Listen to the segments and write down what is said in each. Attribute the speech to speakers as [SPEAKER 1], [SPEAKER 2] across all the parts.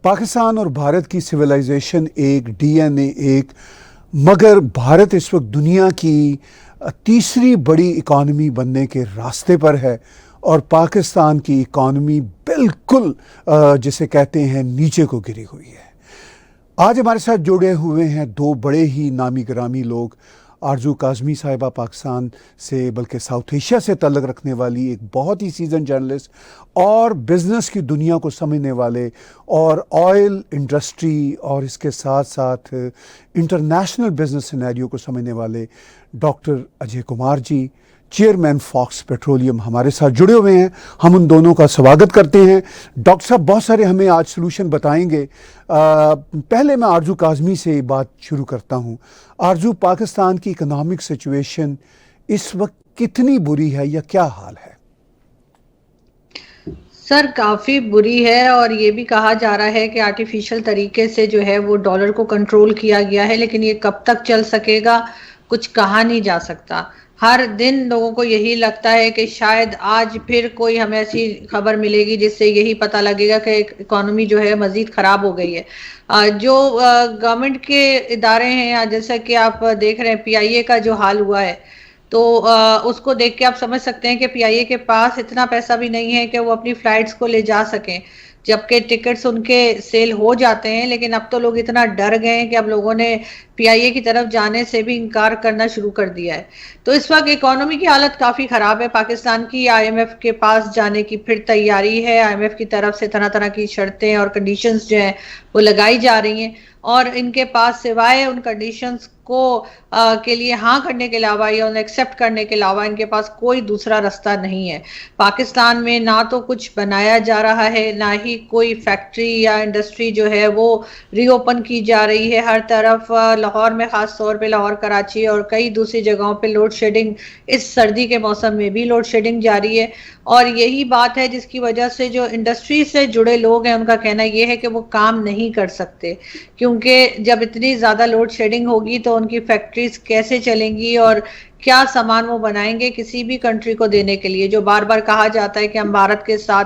[SPEAKER 1] पाकिस्तान और भारत की सिविलाइजेशन एक, डीएनए एक, मगर भारत इस वक्त दुनिया की तीसरी बड़ी इकॉनमी बनने के रास्ते पर है और पाकिस्तान की इकॉनमी बिल्कुल जिसे कहते हैं नीचे को गिरी हुई है। आज हमारे साथ जुड़े हुए हैं दो बड़े ही नामी गिरामी लोग। आरजू काज़मी साहिबा पाकिस्तान से बल्कि साउथ एशिया से तल्लुक़ रखने वाली एक बहुत ही सीजन जर्नलिस्ट और बिज़नेस की दुनिया को समझने वाले और ऑयल इंडस्ट्री और इसके साथ साथ इंटरनेशनल बिज़नेस सिनेरियो को समझने वाले डॉक्टर अजय कुमार जी, चेयरमैन फॉक्स पेट्रोलियम, हमारे साथ जुड़े हुए हैं। हम उन दोनों का स्वागत करते हैं। डॉक्टर साहब बहुत सारे हमें आज सलूशन बताएंगे। पहले मैं आरजू काज़मी से बात शुरू करता हूं। आरजू, पाकिस्तान की इकोनॉमिक सिचुएशन इस वक्त कितनी बुरी है या क्या हाल है?
[SPEAKER 2] सर काफ़ी बुरी है और ये भी कहा जा रहा है कि आर्टिफिशियल तरीके से जो है वो डॉलर को कंट्रोल किया गया है, लेकिन ये कब तक चल सकेगा कुछ कहा नहीं जा सकता। हर दिन लोगों को यही लगता है कि शायद आज फिर कोई हमें ऐसी खबर मिलेगी जिससे यही पता लगेगा कि इकोनॉमी जो है मजीद ख़राब हो गई है। जो गवर्नमेंट के इदारे हैं, जैसा कि आप देख रहे हैं पीआईए का जो हाल हुआ है, तो उसको देख के आप समझ सकते हैं कि पीआईए के पास इतना पैसा भी नहीं है कि वो अपनी फ्लाइट्स को ले जा सकें, जबकि टिकट्स उनके सेल हो जाते हैं। लेकिन अब तो लोग इतना डर गए हैं कि अब लोगों ने पीआईए की तरफ जाने से भी इनकार करना शुरू कर दिया है। तो इस वक्त इकोनॉमी की हालत काफ़ी ख़राब है पाकिस्तान की। आईएमएफ के पास जाने की फिर तैयारी है। आईएमएफ की तरफ से तरह तरह की शर्तें और कंडीशंस जो हैं वो लगाई जा रही हैं और इनके पास सिवाय उन कंडीशंस को के लिए हाँ करने के अलावा या उन्हें एक्सेप्ट करने के अलावा इनके पास कोई दूसरा रास्ता नहीं है। पाकिस्तान में ना तो कुछ बनाया जा रहा है, ना ही कोई फैक्ट्री या इंडस्ट्री जो है वो रीओपन की जा रही है। हर तरफ लाहौर में ख़ास तौर पे लाहौर, कराची और कई दूसरी जगहों पे लोड शेडिंग, इस सर्दी के मौसम में भी लोड शेडिंग जारी है। और यही बात है जिसकी वजह से जो इंडस्ट्री से जुड़े लोग हैं उनका कहना यह है कि वो काम नहीं कर सकते, क्योंकि जब इतनी ज़्यादा लोड शेडिंग होगी तो उनकी फैक्ट्रीज कैसे चलेंगी और क्या सामान वो बनाएंगे किसी भी कंट्री को देने के लिए। जो बार बार कहा जाता है कि हम भारत के साथ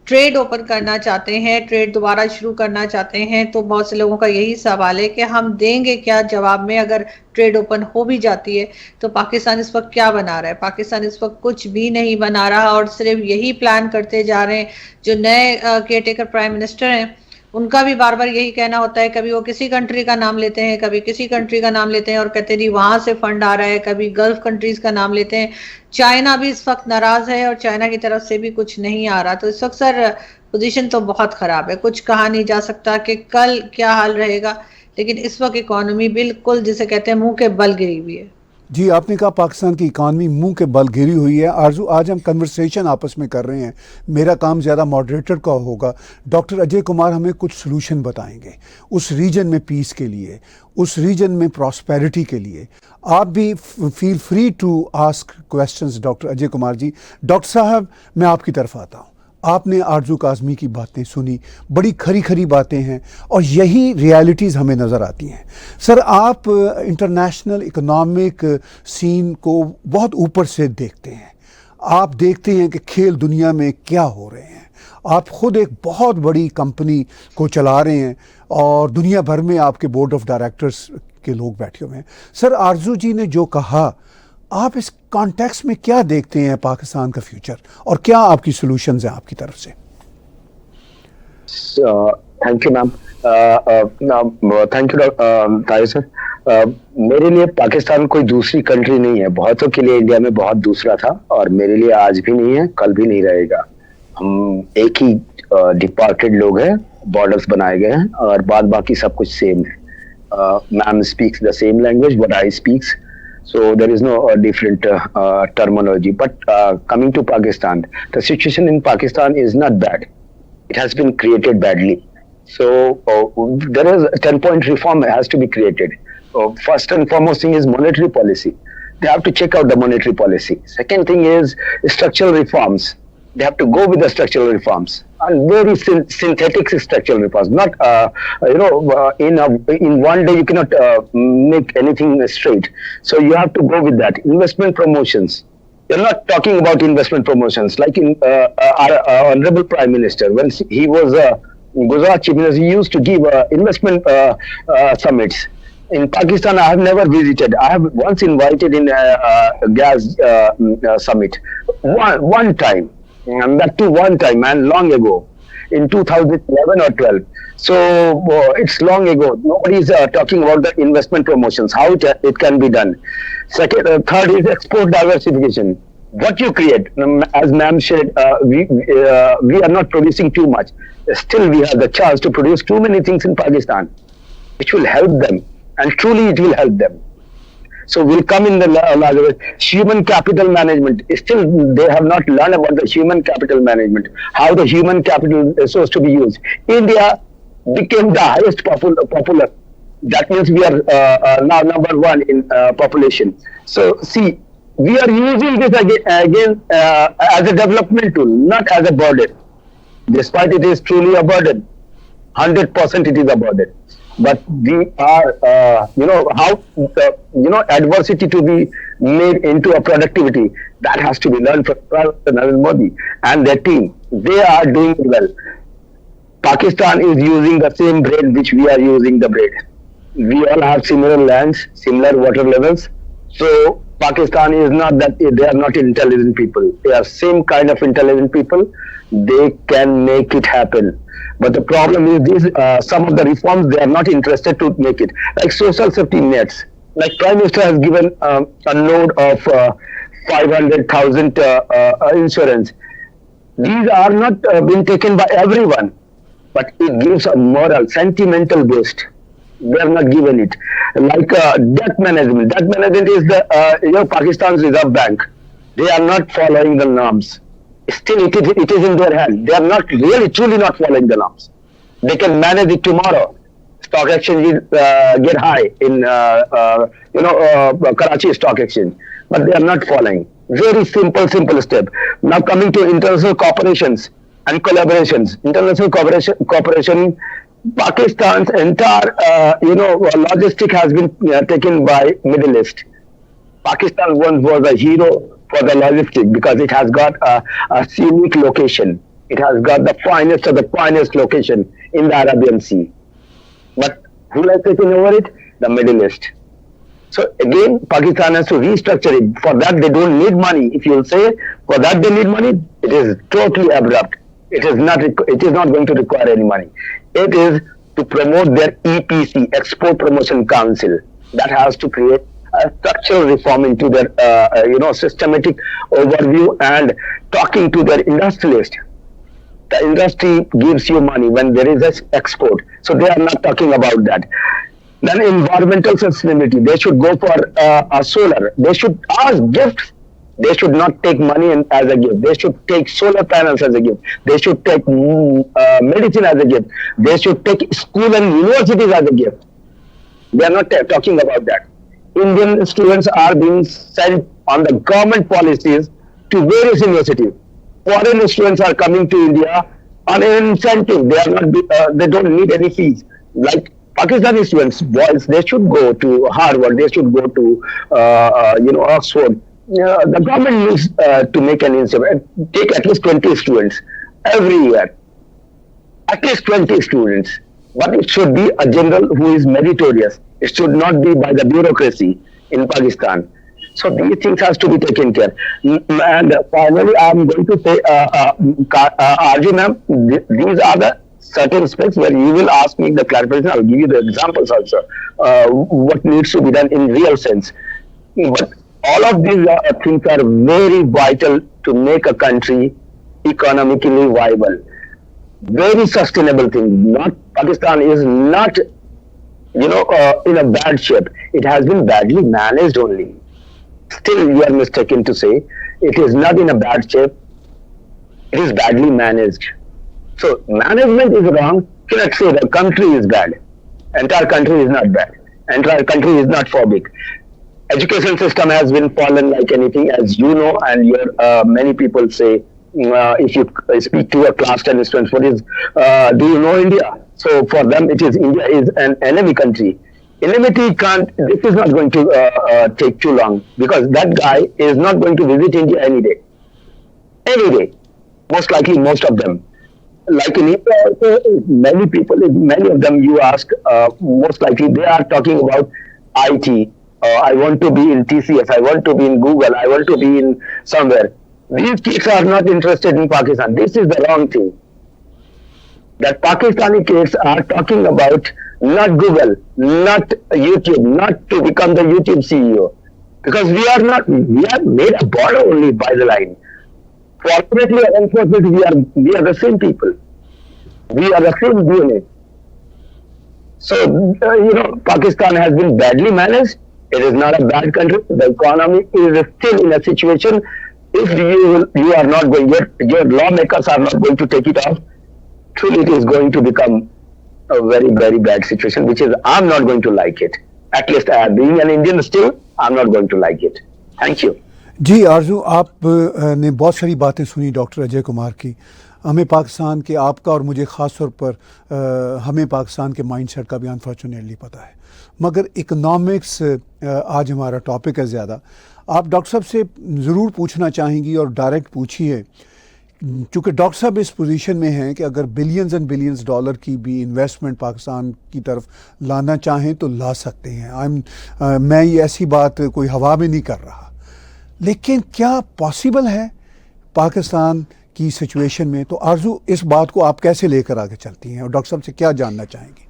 [SPEAKER 2] ट्रेड ओपन करना चाहते हैं, ट्रेड दोबारा शुरू करना चाहते हैं, तो बहुत से लोगों का यही सवाल है कि हम देंगे क्या जवाब में अगर ट्रेड ओपन हो भी जाती है। तो पाकिस्तान इस वक्त क्या बना रहा है? पाकिस्तान इस वक्त कुछ भी नहीं बना रहा और सिर्फ यही प्लान करते जा रहे हैं। जो नए केयरटेकर प्राइम मिनिस्टर हैं उनका भी बार बार यही कहना होता है, कभी वो किसी कंट्री का नाम लेते हैं, कभी किसी कंट्री का नाम लेते हैं और कहते हैं जी वहां से फंड आ रहा है, कभी गल्फ कंट्रीज का नाम लेते हैं। चाइना भी इस वक्त नाराज है और चाइना की तरफ से भी कुछ नहीं आ रहा। तो इस वक्त सर पोजीशन तो बहुत खराब है। कुछ कहा नहीं जा सकता कि कल क्या हाल रहेगा, लेकिन इस वक्त इकोनॉमी बिल्कुल जिसे कहते हैं मुंह के बल गिरी हुई है।
[SPEAKER 1] जी, आपने कहा पाकिस्तान की इकॉनमी मुंह के बल गिरी हुई है। आरजू, आज हम कन्वर्सेशन आपस में कर रहे हैं, मेरा काम ज़्यादा मॉडरेटर का होगा। डॉक्टर अजय कुमार हमें कुछ सलूशन बताएंगे उस रीजन में पीस के लिए, उस रीजन में प्रॉस्पेरिटी के लिए। आप भी feel free to ask questions doctor Ajay Kumar ji. Doctor साहब, मैं आपकी तरफ आता हूँ। आपने आरजू काज़मी की बातें सुनी, बड़ी खरी खरी बातें हैं और यही रियलिटीज़ हमें नज़र आती हैं। सर, आप इंटरनेशनल इकोनॉमिक सीन को बहुत ऊपर से देखते हैं, आप देखते हैं कि खेल दुनिया में क्या हो रहे हैं। आप ख़ुद एक बहुत बड़ी कंपनी को चला रहे हैं और दुनिया भर में आपके बोर्ड ऑफ डायरेक्टर्स के लोग बैठे हुए हैं। सर, आरजू जी ने जो कहा, आप इस कॉन्टेक्स्ट में क्या देखते हैं पाकिस्तान का फ्यूचर और क्या आपकी सॉल्यूशंस हैं आपकी तरफ से?
[SPEAKER 3] Thank you ma'am, thank you Tahir sir. मेरे लिए पाकिस्तान कोई दूसरी कंट्री नहीं है। बहुतों के लिए इंडिया में बहुत दूसरा था और मेरे लिए आज भी नहीं है, कल भी नहीं रहेगा। हम एक ही डिपार्टेड लोग हैं, बॉर्डर्स बनाए गए हैं और बाद बाकी सब कुछ सेम है। Ma'am speaks the same language what I speaks, so there is no different terminology. But coming to Pakistan, the situation in Pakistan is not bad. It has been created badly. So there is a 10-point reform has to be created. First and foremost thing is monetary policy. They have to check out the monetary policy. Second thing is structural reforms. They have to go with the structural reforms and very synthetic structural reforms. Not in one day you cannot make anything straight. So you have to go with that. Investment promotions. You're not talking about investment promotions like in our honorable Prime Minister when he was Gujarat Chief Minister, he used to give investment summits. In Pakistan, I have never visited. I have once invited in a gas summit, one time, and that too one time, and long ago, in 2011 or 12. So it's long ago. Nobody is talking about the investment promotions, how it can be done. Second, third is export diversification. What you create, as ma'am said, we are not producing too much. Still, we have the chance to produce too many things in Pakistan, which will help them, and truly it will help them. So we'll come in the larger way. Human capital management. Still, they have not learned about the human capital management, how the human capital resource to be used. India became the highest popular. That means we are now number one in population. So see, we are using this again as a development tool, not as a burden. Despite it is truly a burden, 100% it is a burden. But we are, how, adversity to be made into a productivity, that has to be learned from Narendra Modi and their team. They are doing well. Pakistan is using the same brain which we are using the brain. We all have similar lands, similar water levels. So Pakistan is not that they are not intelligent people. They are same kind of intelligent people. They can make it happen. But the problem is this: some of the reforms they are not interested to make it, like social safety nets. Like Prime Minister has given a note of 500,000 insurance. These are not being taken by everyone, but it gives a moral, sentimental boost. They are not given it. Like debt management. Debt management is the Pakistan's Reserve Bank. They are not following the norms. Still, it is in their hand. They are not really, truly not following the norms. They can manage it tomorrow. Stock exchange get high in Karachi Stock Exchange, but they are not following. Very simple step. Now coming to international cooperations and collaborations. International cooperation. Pakistan's entire logistic has been taken by Middle East. Pakistan once was a hero for the logistic because it has got a scenic location. It has got the finest of the finest location in the Arabian Sea. But who has taken over it? The Middle East. So again, Pakistan has to restructure it. For that, they don't need money. If you say for that they need money, it is totally abrupt. It is not going to require any money. It is to promote their EPC, Export Promotion Council. That has to create a structural reform into their systematic overview and talking to their industrialist. The industry gives you money when there is an export. So they are not talking about that. Then environmental sustainability. They should go for a solar. They should ask gifts. They should not take money as a gift. They should take solar panels as a gift. They should take medicine as a gift. They should take school and universities as a gift. They are not talking about that. Indian students are being sent on the government policies to various universities. Foreign students are coming to India on an incentive. They are not. They don't need any fees. Like Pakistani students, boys, they should go to Harvard. They should go to Oxford. The government needs to make an incentive. Take at least 20 students every year. At least 20 students. But it should be a general who is meritorious. It should not be by the bureaucracy in Pakistan. So these things has to be taken care. And finally, I am going to say, Arjun ma'am, these are the certain aspects where you will ask me the clarification. I will give you the examples also. What needs to be done in real sense. But all of these things are very vital to make a country economically viable. Very sustainable thing. Not Pakistan is not, in a bad shape. It has been badly managed only. Still, you are mistaken to say it is not in a bad shape. It is badly managed. So management is wrong. Cannot say the country is bad. Entire country is not bad. Entire country is not for big. Education system has been fallen like anything, as you know, and many people say, if you speak to a class 10 students, do you know India? So for them, India is an enemy country. Enmity this is not going to take too long, because that guy is not going to visit India any day. Most likely most of them. like in India, also, many people, many of them, you ask, most likely they are talking about IT. I want to be in TCS. I want to be in Google. I want to be in somewhere. These kids are not interested in Pakistan. This is the wrong thing. That Pakistani kids are talking about not Google, not YouTube, not to become the YouTube CEO. Because we are not, we are made a border only by the line. Fortunately or unfortunately, we are the same people. We are the same DNA. So, Pakistan has been badly managed. It is not a bad country. The economy is still in a situation. If you are not going, your lawmakers are not going to take it off, truly it is going to become a very, very bad situation, which is, I'm not going to like it. At least being an Indian still, I'm not going to like it. Thank you.
[SPEAKER 1] जी आरजू, आप ने बहुत सारी बातें सुनी doctor Ajay Kumar की। हमें पाकिस्तान के, आपका और मुझे ख़ास तौर पर हमें पाकिस्तान के माइंडसेट का भी अनफॉर्चुनेटली पता है, मगर इकोनॉमिक्स आज हमारा टॉपिक है ज़्यादा। आप डॉक्टर साहब से ज़रूर पूछना चाहेंगी और डायरेक्ट पूछिए, चूँकि डॉक्टर साहब इस पोजीशन में हैं कि अगर बिलियंस एंड बिलियंस डॉलर की भी इन्वेस्टमेंट पाकिस्तान की तरफ लाना चाहें तो ला सकते हैं। मैं ये ऐसी बात कोई हवा में नहीं कर रहा, लेकिन क्या पॉसिबल है पाकिस्तान की सिचुएशन में? तो आरजू, इस बात को आप कैसे लेकर आगे चलती हैं और डॉक्टर साहब से क्या जानना चाहेंगी?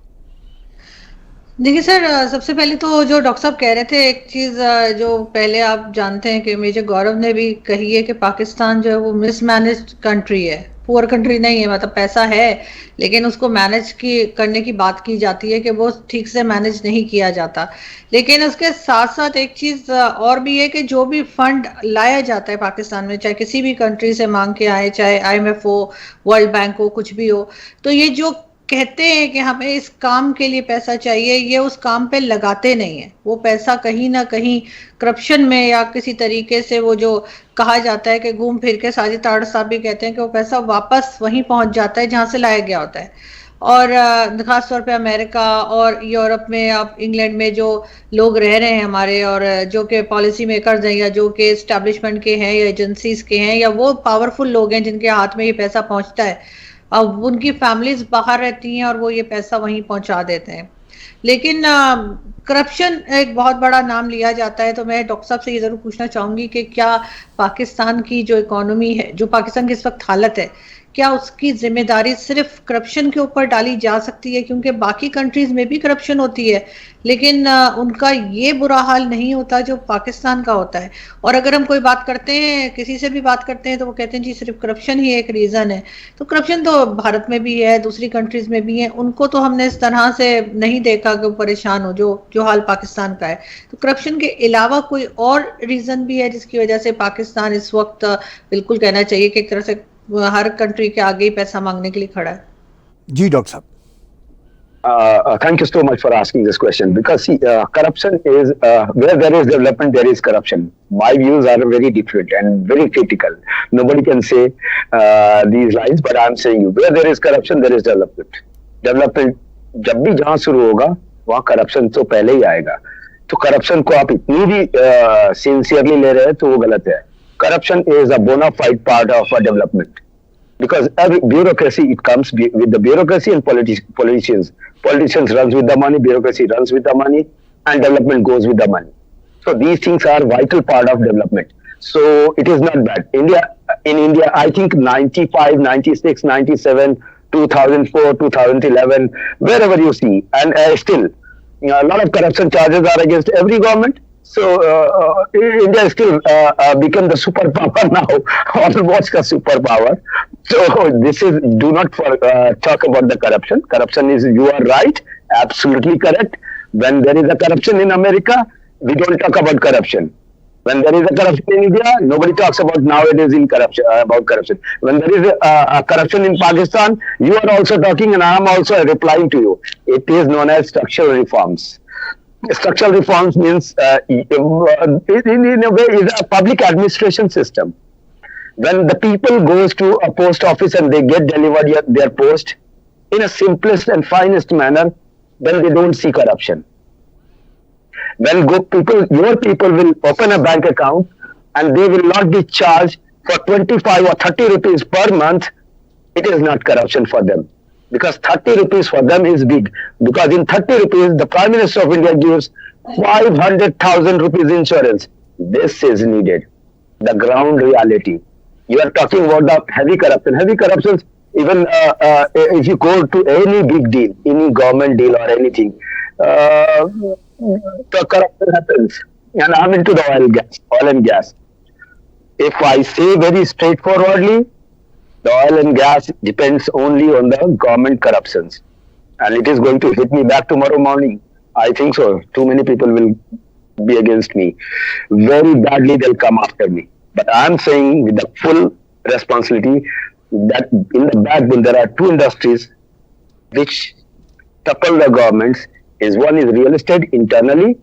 [SPEAKER 2] देखिए सर, सबसे पहले तो जो डॉक्टर साहब कह रहे थे, एक चीज़ जो पहले आप जानते हैं कि मेजर गौरव ने भी कही है कि पाकिस्तान जो है वो मिसमैनेज्ड कंट्री है, पुअर कंट्री नहीं है। मतलब पैसा है लेकिन उसको मैनेज करने की बात की जाती है कि वो ठीक से मैनेज नहीं किया जाता। लेकिन उसके साथ साथ एक चीज़ और भी है कि जो भी फंड लाया जाता है पाकिस्तान में, चाहे किसी भी कंट्री से मांग के आए, चाहे IMF हो, वर्ल्ड बैंक हो, कुछ भी हो, तो ये जो कहते हैं कि हमें इस काम के लिए पैसा चाहिए, ये उस काम पे लगाते नहीं है। वो पैसा कहीं ना कहीं करप्शन में या किसी तरीके से, वो जो कहा जाता है कि घूम फिर के, साजिद ताड़ साहब भी कहते हैं कि वो पैसा वापस वहीं पहुंच जाता है जहां से लाया गया होता है। और खास तौर पे अमेरिका और यूरोप में, आप इंग्लैंड में जो लोग रह रहे हैं हमारे, और जो कि पॉलिसी मेकर्स हैं या जो कि एस्टैब्लिशमेंट के हैं या एजेंसीज के हैं या वो पावरफुल लोग हैं जिनके हाथ में ये पैसा पहुंचता है, अब उनकी फैमिलीज बाहर रहती हैं और वो ये पैसा वहीं पहुंचा देते हैं। लेकिन करप्शन एक बहुत बड़ा नाम लिया जाता है। तो मैं डॉक्टर साहब से ये जरूर पूछना चाहूंगी कि क्या पाकिस्तान की जो इकोनॉमी है, जो पाकिस्तान की इस वक्त हालत है, क्या उसकी जिम्मेदारी सिर्फ करप्शन के ऊपर डाली जा सकती है? क्योंकि बाकी कंट्रीज में भी करप्शन होती है लेकिन उनका ये बुरा हाल नहीं होता जो पाकिस्तान का होता है। और अगर हम कोई बात करते हैं, किसी से भी बात करते हैं, तो वो कहते हैं जी सिर्फ करप्शन ही एक रीजन है। तो करप्शन तो भारत में भी है, दूसरी कंट्रीज में भी है, उनको तो हमने इस तरह से नहीं देखा कि वो परेशान हो जो हाल पाकिस्तान का है। तो करप्शन के अलावा कोई और रीजन भी है जिसकी वजह से पाकिस्तान इस वक्त बिल्कुल कहना चाहिए कि एक तरह से हर कंट्री के आगे ही पैसा मांगने के लिए खड़ा है?
[SPEAKER 1] जी डॉक्टर साहब।
[SPEAKER 3] Thank you so much for asking this question, because see, corruption is where there is development, there is corruption. My views are very different and very critical. Nobody can say these lines, but I'm saying you, where there is corruption, there is development. Development जब भी जहाँ शुरू होगा वहाँ corruption तो पहले ही आएगा। तो corruption को आप इतनी भी sincerely ले रहे हैं तो वो गलत है। Corruption is a bona fide part of a development. Because every bureaucracy, it comes with the bureaucracy and politicians. Politicians runs with the money, bureaucracy runs with the money, and development goes with the money. So these things are vital part of development. So it is not bad. In India, I think 95, 96, 97, 2004, 2011, wherever you see, and still, a lot of corruption charges are against every government. So India is still become the superpower now, almost a superpower. So this is, do not talk about the corruption. Corruption is, you are right, absolutely correct. When there is a corruption in America, we don't talk about corruption. When there is a corruption in India, nobody talks about nowadays in corruption about corruption. When there is a corruption in Pakistan, you are also talking and I am also replying to you. It is known as structural reforms. Structural reforms means, in a way, is a public administration system. When the people goes to a post office and they get delivered their post in a simplest and finest manner, then they don't see corruption. When your people will open a bank account and they will not be charged for 25 or 30 rupees per month it is not corruption for them. Because 30 rupees for them is big. Because in 30 rupees, the Prime Minister of India gives 500,000 rupees insurance. This is needed. The ground reality. You are talking about the heavy corruption. Heavy corruptions, even if you go to any big deal, any government deal or anything, the corruption happens. And I'm into the oil and gas. If I say very straightforwardly, the oil and gas depends only on the government corruptions. And it is going to hit me back tomorrow morning. I think so. Too many people will be against me. Very badly they'll come after me. But I'm saying with the full responsibility that in the backbone there are two industries which topple the governments. One is real estate internally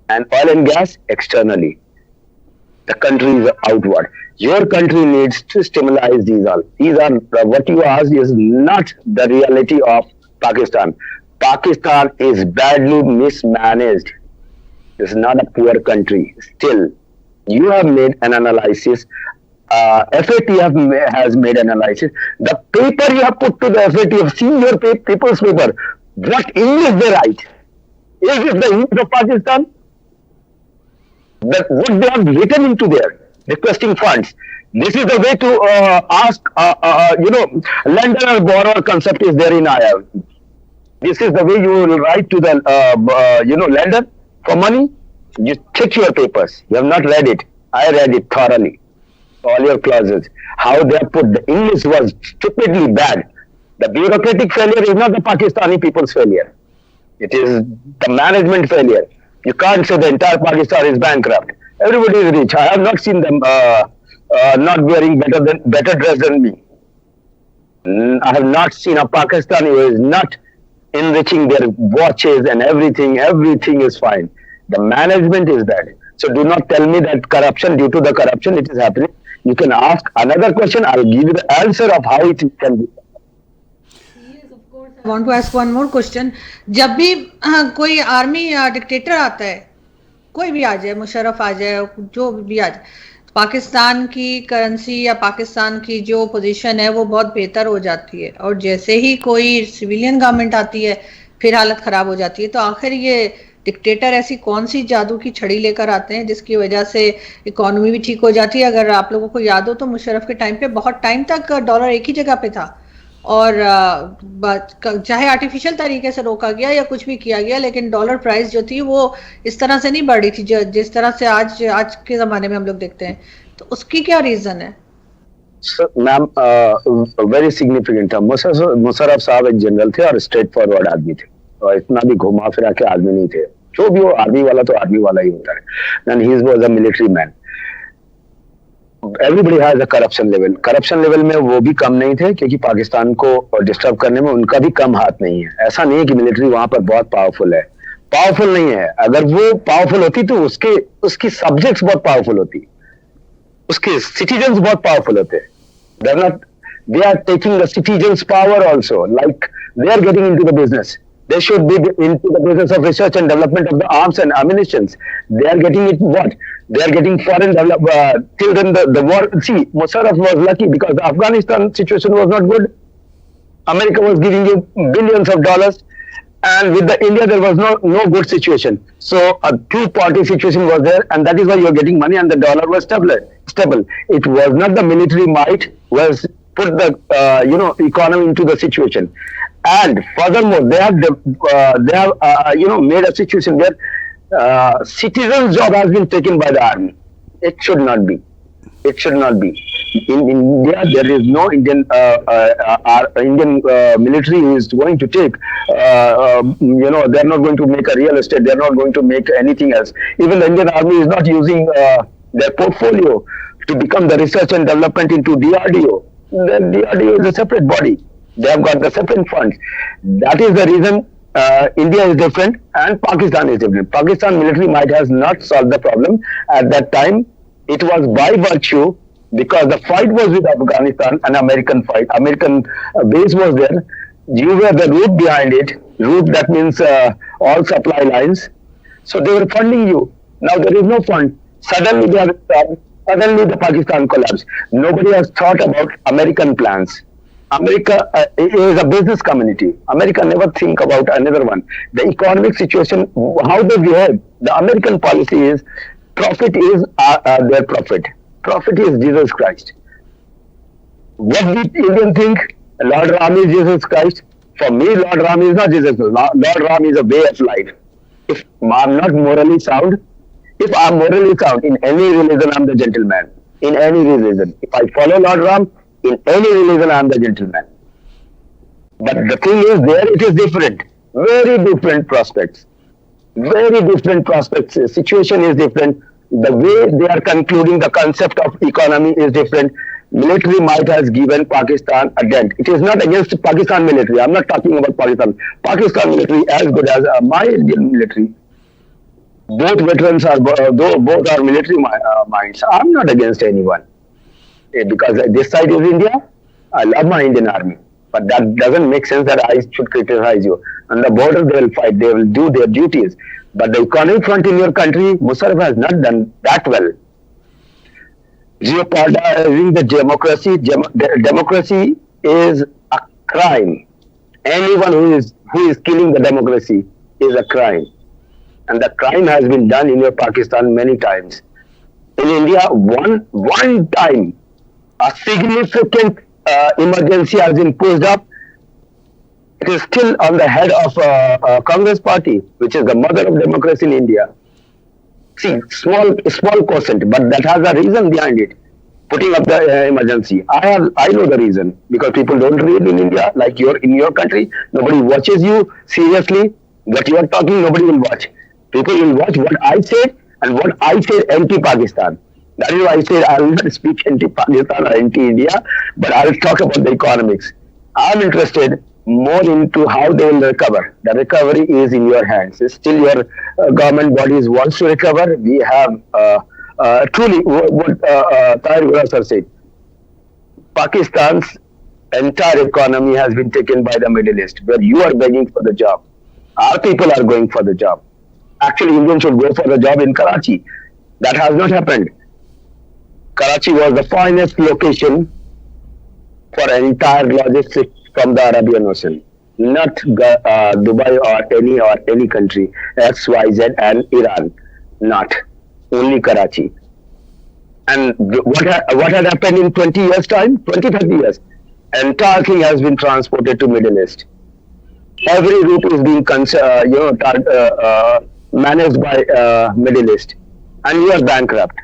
[SPEAKER 3] and oil and gas externally. The country is outward. Your country needs to stimulate these all. These are what you asked is not the reality of Pakistan. Pakistan is badly mismanaged. It's not a poor country. Still, you have made an analysis. FATF has made an analysis. The paper you have put to the FATF, see your people's paper. What English they write? Is it the English of Pakistan? That what they have written into there, requesting funds. This is the way to ask, lender or borrower concept is there in IR. This is the way you will write to the, lender for money. You check your papers. You have not read it. I read it thoroughly. All your clauses. How they have put the English was stupidly bad. The bureaucratic failure is not the Pakistani people's failure. It is the management failure. You can't say the entire Pakistan is bankrupt. Everybody is rich. I have not seen them not wearing better dress than me. I have not seen a Pakistani who is not enriching their watches and everything. Everything is fine. The management is that. So do not tell me that corruption, due to the corruption, it is happening. You can ask another question. I'll give you the answer of how it can be.
[SPEAKER 2] I want to ask one more question. जब भी कोई army या dictator आता है, कोई भी आ जाए, मुशर्रफ आ जाए, जो भी आ जाए, पाकिस्तान की करेंसी या पाकिस्तान की जो पोजीशन है वो बहुत बेहतर हो जाती है, और जैसे ही कोई सिविलियन गवर्नमेंट आती है फिर हालत खराब हो जाती है. तो आखिर ये डिक्टेटर ऐसी कौन सी जादू की छड़ी लेकर आते हैं जिसकी वजह से इकोनॉमी भी ठीक हो जाती है? अगर आप लोगों को याद हो तो मुशर्रफ के टाइम पे बहुत टाइम तक डॉलर एक ही जगह पे था, और चाहे आर्टिफिशियल तरीके से रोका गया या कुछ भी किया गया, लेकिन डॉलर प्राइस जो थी वो इस तरह से नहीं बढ़ रही थी जिस तरह से आज के ज़माने में हम लोग देखते हैं. तो उसकी क्या रीज़न है?
[SPEAKER 3] मैम, वेरी सिग्निफिकेंट था. मुशर्रफ साहब एक जनरल थे और स्ट्रेट फॉरवर्ड आदमी थे, और इतना भी घुमा फिरा के आदमी नहीं थे. जो भी हो, आर्मी वाला तो आर्मी वाला ही होता है. And he was a military man. Everybody has a corruption level. Corruption level में वो भी कम नहीं थे, क्योंकि पाकिस्तान को डिस्टर्ब करने में उनका भी कम हाथ नहीं है. ऐसा नहीं है कि मिलिट्री वहां पर बहुत पावरफुल है. पावरफुल नहीं है. अगर वो पावरफुल होती तो उसकी सब्जेक्ट्स बहुत पावरफुल होती, उसके सिटीजन्स बहुत पावरफुल होते. They are taking the citizens' power also, like they are getting into the business. They should be into the business of research and development of the arms and ammunitions. They are getting it what? They are getting foreign till then the war. See, Musharraf was lucky because the Afghanistan situation was not good. America was giving you billions of dollars, and with the India there was no good situation. So a two-party situation was there, and that is why you are getting money, and the dollar was stable. It was not the military might was put the economy into the situation. And furthermore, they have made a situation where citizens' job has been taken by the army. It should not be. It should not be. In India, there is no Indian military who is going to take. They are not going to make a real estate. They are not going to make anything else. Even the Indian army is not using their portfolio to become the research and development into DRDO. The DRDO is a separate body. They have got the separate funds. That is the reason India is different and Pakistan is different. Pakistan military might has not solved the problem at that time. It was by virtue, because the fight was with Afghanistan, an American fight. American base was there. You were the root behind it. Root, that means all supply lines. So they were funding you. Now there is no fund. Suddenly the Pakistan collapsed. Nobody has thought about American plans. America is a business community. America never think about another one. The economic situation, how they behave. The American policy is profit is their profit. Profit is Jesus Christ. What do Indian think? Lord Ram is Jesus Christ. For me, Lord Ram is not Jesus Christ. Lord Ram is a way of life. If I'm not morally sound, if I'm morally sound in any religion, I'm the gentleman. In any religion. If I follow Lord Ram, in any religion, I'm the gentleman. But the thing is, there it is different. Very different prospects. Very different prospects. The situation is different. The way they are concluding the concept of economy is different. Military might has given Pakistan a dent. It is not against Pakistan military. I'm not talking about Pakistan. Pakistan military as good as my Indian military. Both veterans are both are military minds. I'm not against anyone because this side is India. I love my Indian army, but that doesn't make sense that I should criticize you. On the border, they will fight. They will do their duties. But the economic front in your country, Musharraf has not done that well. Jeopardizing the democracy. Democracy is a crime. Anyone who is killing the democracy is a crime. And the crime has been done in your Pakistan many times. In India, one time, a significant emergency has been pushed up. It is still on the head of Congress party, which is the mother of democracy in India. See, small quotient, but that has a reason behind it. Putting up the emergency. I know the reason because people don't read in India like in your country. Nobody watches you seriously. What you are talking, nobody will watch. People will watch what I said and what I said anti-Pakistan. That is why I said I will not speak anti-Pakistan or anti-India, but I will talk about the economics. I am interested more into how they will recover. The recovery is in your hands. It's still your government bodies wants to recover. We have truly what Tahir Gora sir said. Pakistan's entire economy has been taken by the Middle East, where you are begging for the job. Our people are going for the job. Actually, Indians should go for the job in Karachi. That has not happened. Karachi was the finest location for entire logistics from the Arabian Ocean, not Dubai or any country, XYZ and Iran, not only Karachi. And what had happened in 20 years time, 20, 30 years, entire thing has been transported to Middle East. Every route is being managed by Middle East, and you are bankrupt.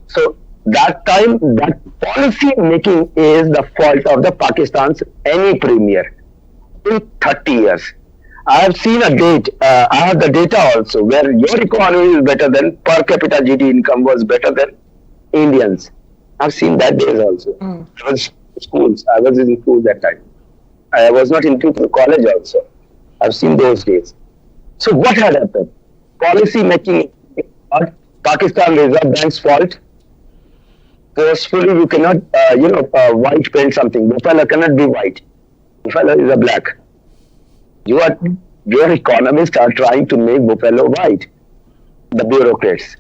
[SPEAKER 3] So that time, that policy making is the fault of the Pakistan's any premier in 30 years. I have seen a date, I have the data also, where your economy is better than per capita GDP income was better than Indians. I've seen that days also. I was in school that time. I was not into college also. I've seen those days. So what had happened? Policy making, Pakistan Reserve Bank's fault. Forcefully, you cannot, white paint something. Buffalo cannot be white. Buffalo is a black. Your economists are trying to make Buffalo white, the bureaucrats.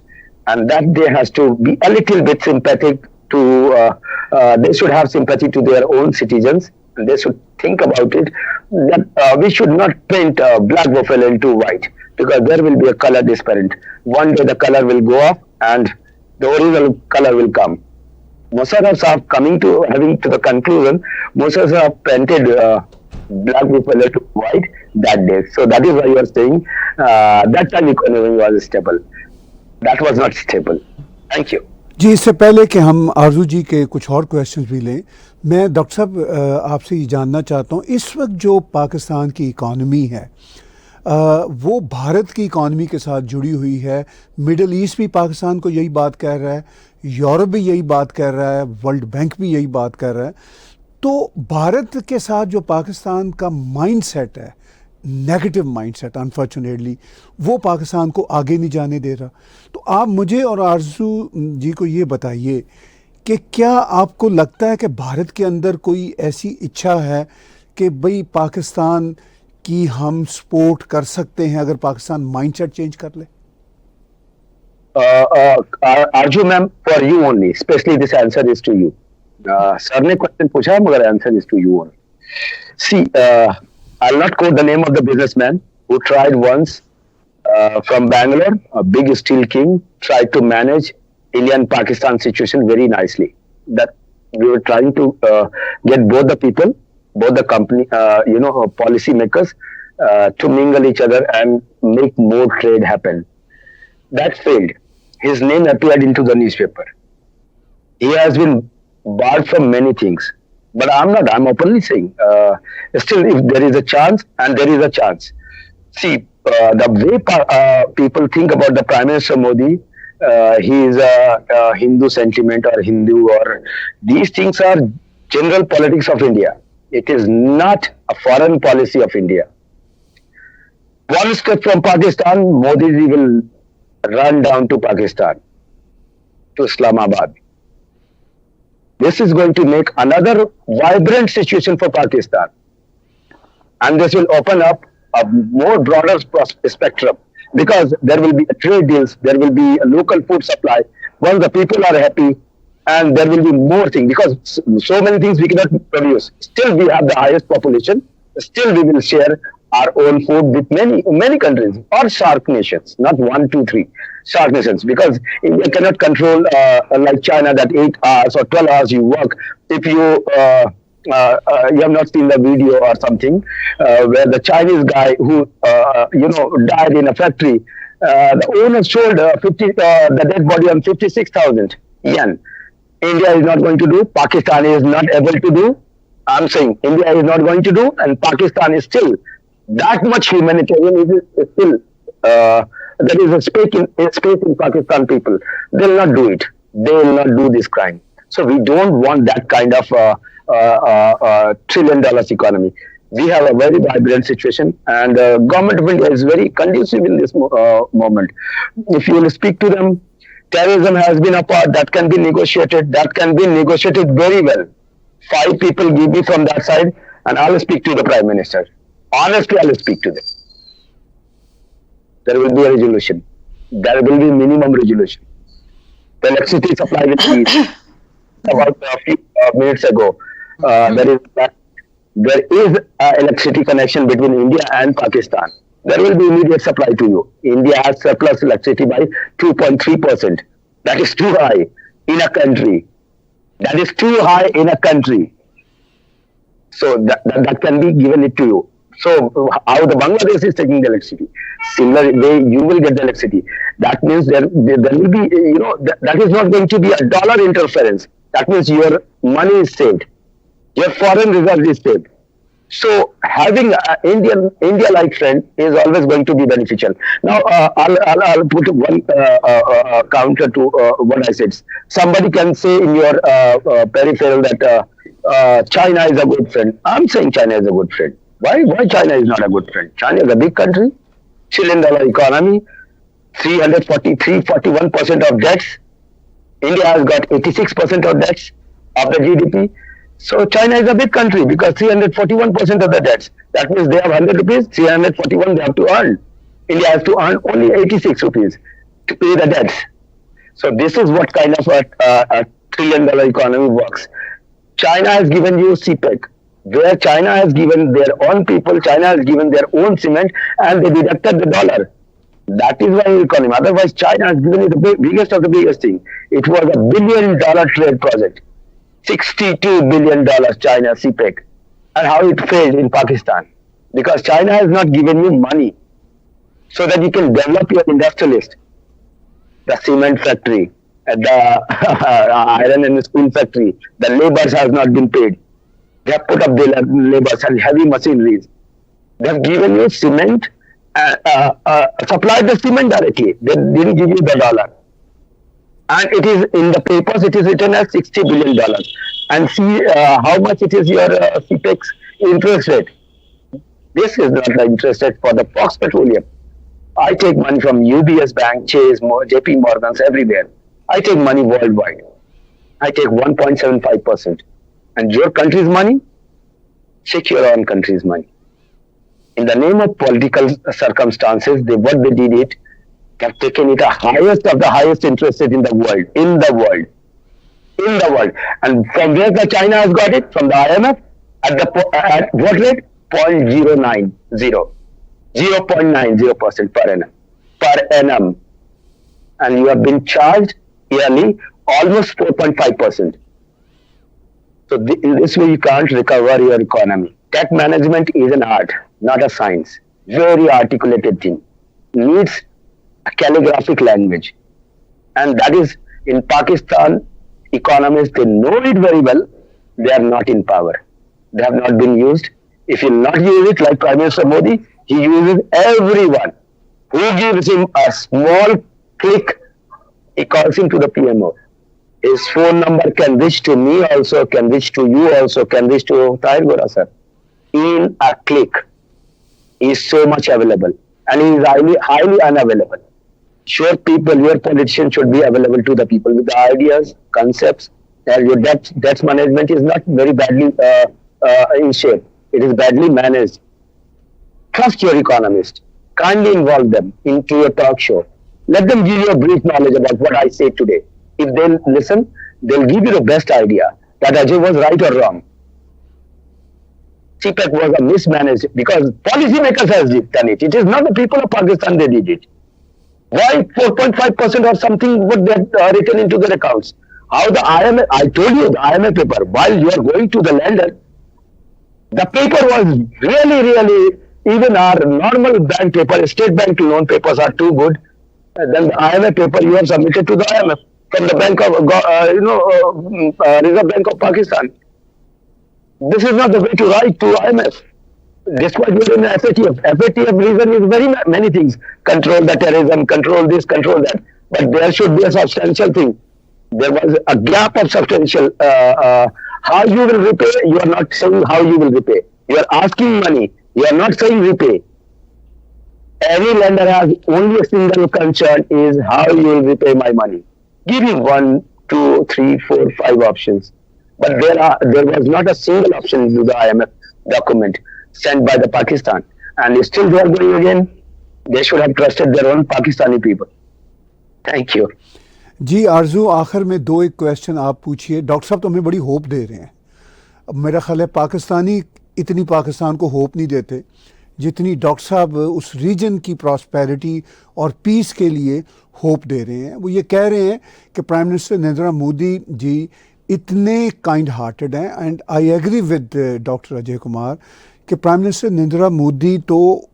[SPEAKER 3] And that they has to be a little bit sympathetic to, they should have sympathy to their own citizens. And they should think about it, that we should not paint black buffalo into white, because there will be a color disparate. One day the color will go off and the original color will come. Musharraf Sahab having to the conclusion, Musharraf Sahab painted black buffalo to white that day. So that is why you are saying that time economy was stable. That was not stable. Thank you.
[SPEAKER 1] जी, इससे पहले कि हम आरजू जी के कुछ और questions भी लें, मैं डॉक्टर साहब आपसे ये जानना चाहता हूँ, इस वक्त जो पाकिस्तान की इकॉनमी है वो भारत की इकॉनमी के साथ जुड़ी हुई है. मिडल ईस्ट भी पाकिस्तान को यही बात कह रहा है, यूरोप भी यही बात कर रहा है, वर्ल्ड बैंक भी यही बात कर रहा है. तो भारत के साथ जो पाकिस्तान का माइंडसेट है, नेगेटिव माइंडसेट, अनफॉर्चुनेटली वो पाकिस्तान को आगे नहीं जाने दे रहा. तो आप मुझे और आरजू जी को ये बताइए कि क्या आपको लगता है कि भारत के अंदर कोई ऐसी इच्छा है कि भाई पाकिस्तान की हम सपोर्ट कर सकते हैं अगर पाकिस्तान माइंडसेट चेंज कर ले?
[SPEAKER 3] Arjun ma'am, for you only, especially this answer is to you. Sir ने क्वेश्चन पूछा है मगर answer is to you only. See, I'll not quote the name of the businessman who tried once from Bangalore, a big steel king, tried to manage India and Pakistan situation very nicely. That we were trying to get both the people, both the company, policy makers to mingle each other and make more trade happen. That failed. His name appeared into the newspaper. He has been barred from many things. But I'm not. I'm openly saying. Still, if there is a chance, and there is a chance. See, the way people think about the Prime Minister Modi, he is a Hindu sentiment or Hindu, or these things are general politics of India. It is not a foreign policy of India. One step from Pakistan, Modi ji will run down to Pakistan, to Islamabad. This is going to make another vibrant situation for Pakistan. And this will open up a more broader spectrum, because there will be trade deals, there will be a local food supply. Once the people are happy, and there will be more things, because so many things we cannot produce. Still we have the highest population. Still we will share our own food with many countries, or SAARC nations, not 1, 2, 3 SAARC nations, because India cannot control like China, that 8 hours or 12 hours you work. If you you have not seen the video or something where the Chinese guy who died in a factory, the owner sold the dead body on 56,000 yen. India is not going to do. Pakistan is not able to do. I'm saying India is not going to do, and Pakistan is still that much humanitarian. Is still there is a space in Pakistan people. They will not do it. They will not do this crime. So we don't want that kind of $1 trillion economy. We have a very vibrant situation, and government of India is very conducive in this moment. If you will speak to them, terrorism has been a part that can be negotiated. That can be negotiated very well. 5 people give me from that side, and I will speak to the Prime Minister. Honestly, I will speak to them. There will be a resolution. There will be minimum resolution. The electricity supply will be about a few minutes ago. There is an electricity connection between India and Pakistan. There will be immediate supply to you. India has surplus electricity by 2.3%. That is too high in a country. That is too high in a country. So that can be given it to you. So how the Bangladesh is taking the electricity, similar way you will get the electricity. That means there will be, that is not going to be a dollar interference. That means your money is saved, your foreign reserve is saved. So having an India-like friend is always going to be beneficial. Now I'll put one counter to what I said. Somebody can say in your peripheral that China is a good friend. I'm saying China is a good friend. Why China is not a good friend? China is a big country, $1 trillion economy, 41% of debts. India has got 86% of debts of the GDP. So China is a big country because 341% of the debts. That means they have 100 rupees, 341 they have to earn. India has to earn only 86 rupees to pay the debts. So this is what kind of a $1 trillion economy works. China has given you CPEC, where China has given their own people, China has given their own cement, and they deducted the dollar. That is why economy. Otherwise, China has given you the biggest of the biggest thing. It was a $1 billion trade project. $62 billion China CPEC. And how it failed in Pakistan. Because China has not given you money so that you can develop your industrialist. The cement factory, the iron and steel factory, the laborers has not been paid. They have put up the laborers and heavy machineries. They have given you cement, supplied the cement directly. They didn't give you the dollar. And it is in the papers, it is written as $60 billion. And see how much it is your CPEX interest rate. This is not the interest rate for the Fox Petroleum. I take money from UBS Bank, Chase, JP Morgans, everywhere. I take money worldwide. I take 1.75%. And your country's money? Check your own country's money. In the name of political circumstances, what they did it, have taken it the highest of the highest interest rate in the world. in the world. And from where the China has got it? From the IMF at what rate? 0.090, 0.90% per annum. Per annum. And you have been charged yearly almost 4.5%. So in this way, you can't recover your economy. Debt management is an art, not a science. Very articulated thing. Needs a calligraphic language. And that is, in Pakistan, economists, they know it very well. They are not in power. They have not been used. If you not use it, like Prime Minister Modi, he uses everyone. Who gives him a small click, he calls him to the PMO. His phone number can reach to me also, can reach to you also, can reach to Tahir Gora, sir. In a click. He is so much available. And he is highly unavailable. Sure, people, your politicians should be available to the people with the ideas, concepts. Your debt management is not very badly in shape. It is badly managed. Trust your economist. Kindly involve them into your talk show. Let them give you a brief knowledge about what I say today. If they'll listen, they'll give you the best idea that Ajay was right or wrong. CPEC was a mismanaged because policymakers has done it. It is not the people of Pakistan they did it. Why 4.5% or something would they written into their accounts? How the IMF, I told you the IMF paper, while you are going to the lender, the paper was really, even our normal bank paper, state bank loan papers are too good. Then the IMF paper you have submitted to the IMF from the Bank of, Reserve Bank of Pakistan. This is not the way to write to IMF. Despite you're in FATF. FATF reason is very many things. Control the terrorism, control this, control that. But there should be a substantial thing. There was a gap of substantial. How you will repay, you are not saying how you will repay. You are asking money. You are not saying repay. Any lender has only a single concern is how you will repay my money. Give him 1, 2, 3, 4, 5 options. But there was not a single option to the IMF document sent by the Pakistan. And still they are going again. They should have trusted their own Pakistani people. Thank you.
[SPEAKER 1] जी आरजू, आखिर में 2 एक question आप पूछिए। Doctor साहब तो हमें बड़ी hope they रहे हैं। अब मेरा ख्याल है पाकिस्तानी इतनी पाकिस्तान को होप नहीं देते जितनी डॉक्टर साहब उस रीजन की प्रॉस्पेरिटी और पीस के लिए होप दे रहे हैं। वो ये कह रहे हैं कि प्राइम मिनिस्टर नरेंद्र मोदी जी इतने काइंड हार्टेड हैं। And I agree with doctor Ajay Kumar कि प्राइम मिनिस्टर नरेंद्र मोदी तो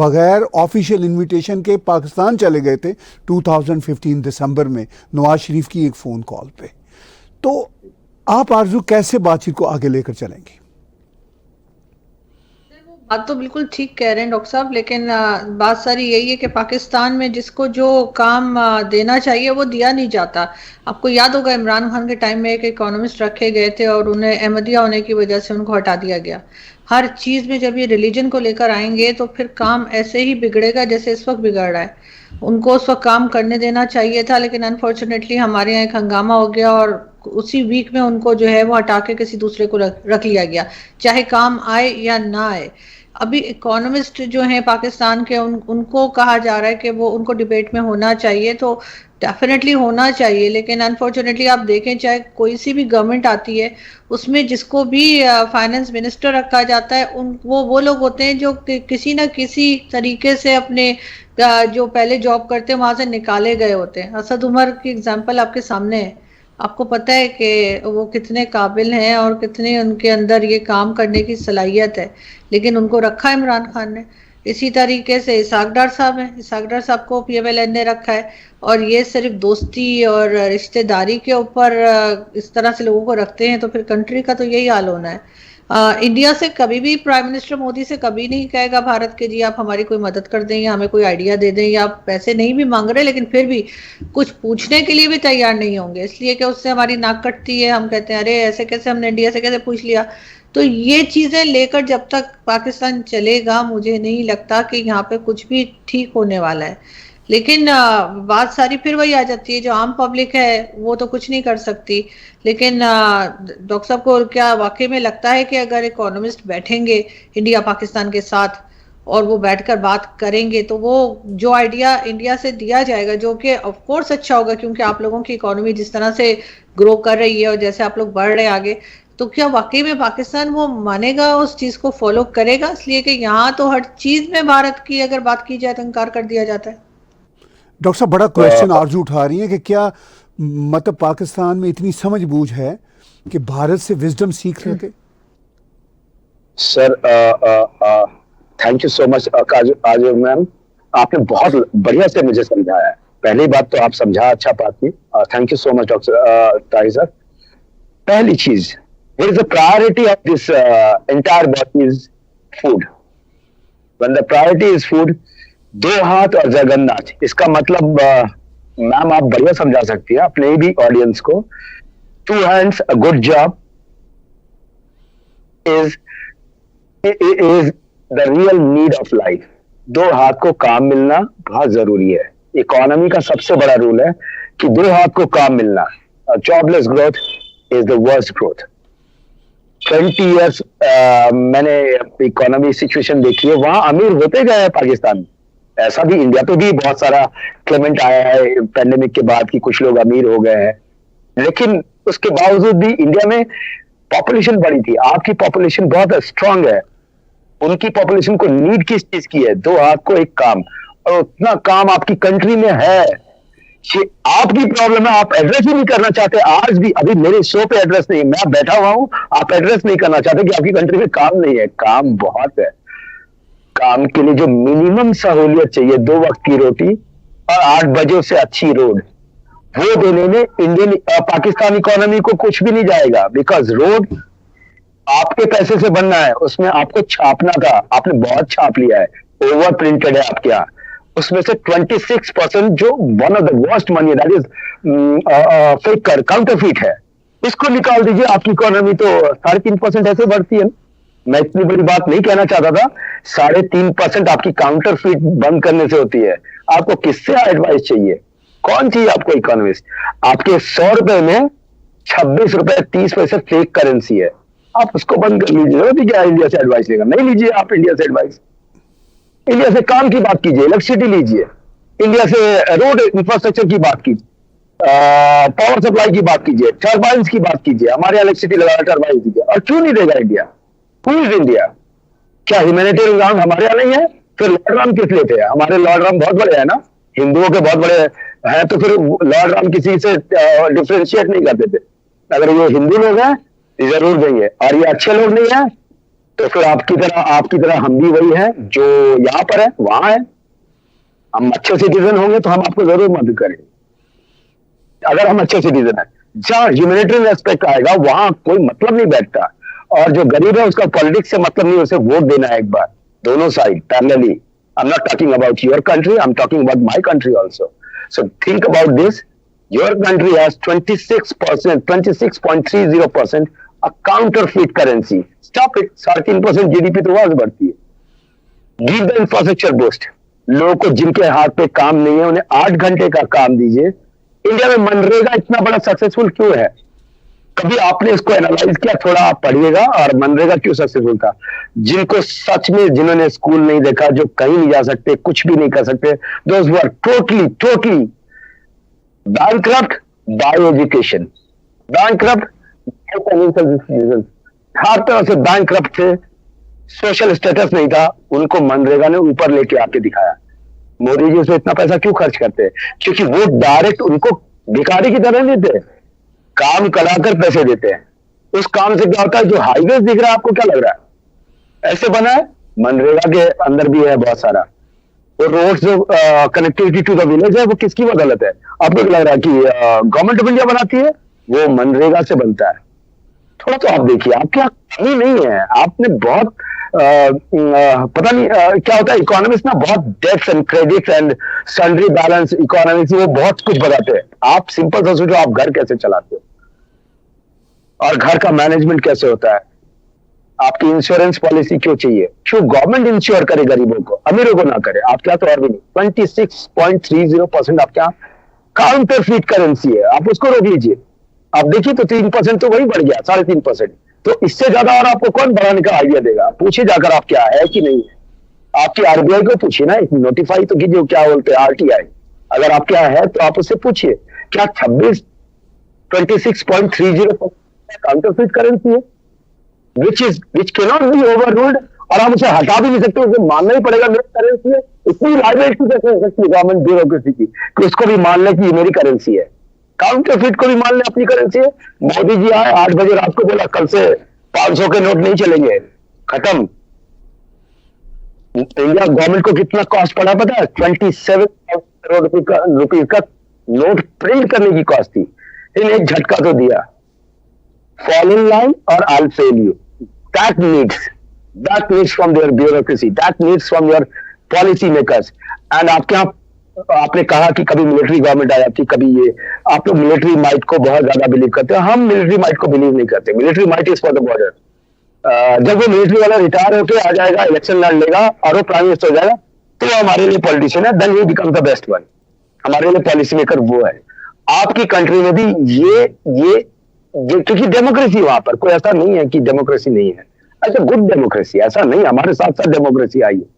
[SPEAKER 1] बगैर ऑफिशियल इनविटेशन के पाकिस्तान चले गए थे 2015 दिसंबर में नवाज शरीफ की एक फ़ोन कॉल पे। तो आप आरजू कैसे बातचीत को आगे लेकर चलेंगी?
[SPEAKER 2] बात तो बिल्कुल ठीक कह रहे हैं डॉक्टर साहब, लेकिन बात सारी यही है कि पाकिस्तान में जिसको जो काम देना चाहिए वो दिया नहीं जाता। आपको याद होगा इमरान खान के टाइम में एक इकोनॉमिस्ट रखे गए थे और उन्हें अहमदिया होने की वजह से उनको हटा दिया गया। हर चीज में जब ये रिलीजन को लेकर आएंगे तो फिर काम ऐसे ही बिगड़ेगा जैसे इस वक्त बिगड़ रहा है। उनको उस वक्त काम करने देना चाहिए था, लेकिन अनफॉर्चुनेटली हमारे यहाँ एक हंगामा हो गया और उसी वीक में उनको जो है वो हटा के किसी दूसरे को रख लिया गया, चाहे काम आए या ना आए। अभी इकोनॉमिस्ट जो हैं पाकिस्तान के उनको कहा जा रहा है कि वो उनको डिबेट में होना चाहिए, तो डेफिनेटली होना चाहिए। लेकिन अनफॉर्चुनेटली आप देखें चाहे कोई सी भी गवर्नमेंट आती है उसमें जिसको भी फाइनेंस मिनिस्टर रखा जाता है वो लोग होते हैं जो किसी ना किसी तरीके से अपने जो पहले जॉब करते हैं वहां से निकाले गए होते हैं। असद उमर की एग्जांपल आपके सामने है। आपको पता है कि वो कितने काबिल हैं और कितने उनके अंदर ये काम करने की सलाहियत है, लेकिन उनको रखा है इमरान खान ने। इसी तरीके से इसाक डार साहब हैं, इसाक डार साहब को PMLN ने रखा है और ये सिर्फ दोस्ती और रिश्तेदारी के ऊपर इस तरह से लोगों को रखते हैं, तो फिर कंट्री का तो यही हाल होना है। इंडिया से कभी भी प्राइम मिनिस्टर मोदी से कभी नहीं कहेगा भारत के जी आप हमारी कोई मदद कर दें या हमें कोई आइडिया दे दें, या आप पैसे नहीं भी मांग रहे लेकिन फिर भी कुछ पूछने के लिए भी तैयार नहीं होंगे, इसलिए कि उससे हमारी नाक कटती है। हम कहते हैं अरे ऐसे कैसे, हमने इंडिया से कैसे पूछ लिया। तो ये चीजें लेकर जब तक पाकिस्तान चलेगा मुझे नहीं लगता कि यहाँ पे कुछ भी ठीक होने वाला है। लेकिन बात सारी फिर वही आ जाती है, जो आम पब्लिक है वो तो कुछ नहीं कर सकती। लेकिन डॉक्टर साहब को क्या वाकई में लगता है कि अगर इकोनॉमिस्ट बैठेंगे इंडिया पाकिस्तान के साथ और वो बैठकर बात करेंगे तो वो जो आइडिया इंडिया से दिया जाएगा, जो कि ऑफ कोर्स अच्छा होगा, क्योंकि आप लोगों की इकोनॉमी जिस तरह से ग्रो कर रही है और जैसे आप लोग बढ़ रहे हैं आगे, तो क्या वाकई में पाकिस्तान वो मानेगा, उस चीज को फॉलो करेगा? इसलिए कि यहाँ तो हर चीज में भारत की अगर बात की जाए तो इनकार कर दिया जाता है।
[SPEAKER 1] डॉक्टर साहब, बड़ा क्वेश्चन आरजू उठा रही है कि क्या मतलब पाकिस्तान में इतनी समझ बूझ है कि भारत से विजडम सीख सके?
[SPEAKER 3] Sir thank you so much आजो मैम, आपने बहुत बढ़िया से मुझे समझाया है। पहली बात तो आप समझा अच्छा बात की, thank you so much doctor Tahir sir. पहली चीज, there is a priority of this entire body is food. When the priority is food, दो हाथ और जगन्नाथ, इसका मतलब मैम आप बढ़िया समझा सकती है अपने भी ऑडियंस को। Two hands a good job is the real need of life. दो हाथ को काम मिलना बहुत जरूरी है। इकोनॉमी का सबसे बड़ा रूल है कि दो हाथ को काम मिलना। Jobless growth is the worst growth. 20 years मैंने इकोनॉमी सिचुएशन देखी है, वहां अमीर होते गए हैं पाकिस्तान में। ऐसा भी इंडिया पे भी बहुत सारा क्लेमेंट आया है पेंडेमिक के बाद कि कुछ लोग अमीर हो गए हैं, लेकिन उसके बावजूद भी इंडिया में पॉपुलेशन बढ़ी थी। आपकी पॉपुलेशन बहुत स्ट्रांग है, उनकी पॉपुलेशन को नीड किस चीज की है? दो हाथ को एक काम, और उतना काम आपकी कंट्री में है। ये आपकी प्रॉब्लम है, आप एड्रेस ही नहीं करना चाहते। आज भी अभी मेरे शो पे एड्रेस नहीं, मैं बैठा हुआ हूं, आप एड्रेस नहीं करना चाहते कि आपकी कंट्री में काम नहीं है। काम बहुत है। काम के लिए जो मिनिमम सहूलियत चाहिए, 2 वक्त की रोटी और 8 बजे से अच्छी रोड, वो देने में इंडियन पाकिस्तान इकोनॉमी को कुछ भी नहीं जाएगा। बिकॉज रोड आपके पैसे से बनना है, उसमें आपको छापना था, आपने बहुत छाप लिया है, ओवर प्रिंटेड है आपके यहाँ। उसमें से 26% जो one of the worst money, that is fake counterfeit है, इसको निकाल दीजिए। आपकी इकोनॉमी तो 3.5% ऐसे बढ़ती है। मैं इतनी बड़ी बात नहीं कहना चाहता था। 3.5% आपकी काउंटरफीट बंद करने से होती है। आपको किससे एडवाइस चाहिए? कौन चाहिए आपको इकोनॉमिस्ट? आपके 100 रुपए में 26 रुपए 30 पैसे फेक करेंसी है, आप उसको बंद कर लीजिए। तो क्या इंडिया से एडवाइस लेगा? नहीं लीजिए आप इंडिया से एडवाइस। इंडिया से काम की बात कीजिए, इलेक्ट्रिसिटी लीजिए। इंडिया से रोड इंफ्रास्ट्रक्चर की बात कीजिए, पावर सप्लाई की बात कीजिए, टर्बाइंस की बात कीजिए। हमारे यहाँ इलेक्ट्रिसिटी लगाना, टर्बाइन कीजिए। और क्यों नहीं देगा इंडिया? Who is India? क्या ह्यूमैनिटेरियन ग्राउंड हमारे यहाँ नहीं है? फिर लॉर्ड राम किस लिए थे? हमारे लॉर्ड राम बहुत बड़े हैं ना, हिंदुओं के बहुत बड़े हैं, तो फिर लॉर्ड राम किसी से डिफ्रेंशिएट नहीं करते थे। अगर ये हिंदू लोग हैं जरूर देंगे, और ये अच्छे लोग नहीं है तो फिर आपकी तरह हम भी वही है जो यहाँ पर है वहां है। हम अच्छे सिटीजन होंगे तो हम आपको जरूर मदद करेंगे, अगर हम अच्छे सिटीजन है। जहां ह्यूमैनिटेरियन एस्पेक्ट आएगा वहां कोई मतलब नहीं बैठता, और जो गरीब है उसका पॉलिटिक्स से मतलब नहीं, उसे वोट देना है एक बार, दोनों side parallelly. I am not talking about your country, I am talking about my country also. So think about this. Your country has 26.30% a counterfeit currency. Stop it. 3.5% GDP तो वहां से बढ़ती है। Give the infrastructure boost. लोगों को जिनके हाथ पे काम नहीं है उन्हें 8 घंटे का काम दीजिए। इंडिया में मनरेगा इतना बड़ा सक्सेसफुल क्यों है? कभी आपने इसको एनालाइज किया? थोड़ा आप पढ़िएगा और मनरेगा क्यों सक्सेसफुल था। जिनको सच में, जिन्होंने स्कूल नहीं देखा, जो कहीं नहीं जा सकते, कुछ भी नहीं कर सकते, those who are totally bankrupt by education, bankrupt हर तरह से बैंकक्रप्ट थे, सोशल स्टेटस नहीं था, उनको मनरेगा ने ऊपर लेके आके दिखाया। मोदी जी उसमें इतना पैसा क्यों खर्च करते हैं? क्योंकि वो डायरेक्ट उनको भिखारी की तरह नहीं देते, काम कराकर पैसे देते हैं। उस काम से क्या होता है? जो हाईवे दिख रहा है आपको, क्या लग रहा है ऐसे बना है? मनरेगा के अंदर भी है बहुत सारा। वो रोड जो कनेक्टिविटी टू द विलेज है, वो किसकी बदौलत है? आपको क्या लग रहा है कि गवर्नमेंट ऑफ इंडिया बनाती है? वो मनरेगा से बनता है। थोड़ा तो आप देखिए, आपके यहाँ कमी नहीं है। आपने बहुत पता नहीं क्या होता है, इकोनॉमिक्स ना बहुत debts and credits and sundry balance economics, वो बहुत कुछ बताते हैं। आप सिंपल सा सोचो, आप घर कैसे चलाते हो और घर का मैनेजमेंट कैसे होता है। आपकी इंश्योरेंस पॉलिसी क्यों चाहिए? क्यों गवर्नमेंट इंश्योर करे गरीबों को, अमीरों को ना करे? आपके यहाँ तो और भी नहीं। 26.30% आपके यहाँ काउंटरफीट करेंसी है, आप उसको रोक लीजिए। आप देखिए तो 3% तो वही बढ़ गया, 3.5%। तो इससे ज्यादा और आपको कौन बढ़ाने का आइडिया देगा? पूछिए जाकर आप क्या है कि नहीं है। आपकी आरबीआई को पूछिए ना, एक नोटिफाई तो कीजिए, क्या बोलते हैं आरटीआई, अगर आपके यहाँ है तो आप उससे पूछिए क्या 26.30 काउंटरफीट करेंसी है, which can not be overruled, और आप उसे हटा भी नहीं सकते, उसे मानना ही पड़ेगा मेरी करेंसी है। इतनी लाइबिलिटी कैसे हो सकती है गवर्नमेंट ब्यूरोक्रेसी की कि उसको भी मान ले कि ये मेरी करेंसी है, काउंटरफीट को भी मान ले अपनी करेंसी है। मोदी जी आए 8 बजे रात को, बोला कल से 500 के नोट नहीं चलेंगे, खत्म। इंडिया गवर्नमेंट को कितना कॉस्ट पड़ा पता है? 27 करोड़ रुपीज का नोट प्रिंट करने की कॉस्ट थी। इन्हें एक झटका तो दिया, फॉल इन लाइन और I fail you, that needs from their bureaucracy, that needs from your policy makers. And आपके यहाँ आपने कहा कि कभी मिलिट्री गवर्नमेंट आ जाती, कभी ये, आप लोग मिलिट्री माइट को बहुत ज्यादा बिलीव करते हैं, हम मिलिट्री माइट को बिलीव नहीं करते। Military might is for the border. जब वो मिलिट्री वाला रिटायर होकर आ जाएगा, इलेक्शन लड़ लेगा और वो प्राइम मिनिस्टर हो जाएगा, तो वो हमारे लिए पॉलिटिशियन है, then he become the best one. हमारे लिए पॉलिसी मेकर वो है। आपकी कंट्री में भी ये क्योंकि डेमोक्रेसी वहां पर, कोई ऐसा नहीं है कि डेमोक्रेसी नहीं है, ऐसा गुड डेमोक्रेसी, ऐसा नहीं, हमारे साथ साथ डेमोक्रेसी आई है।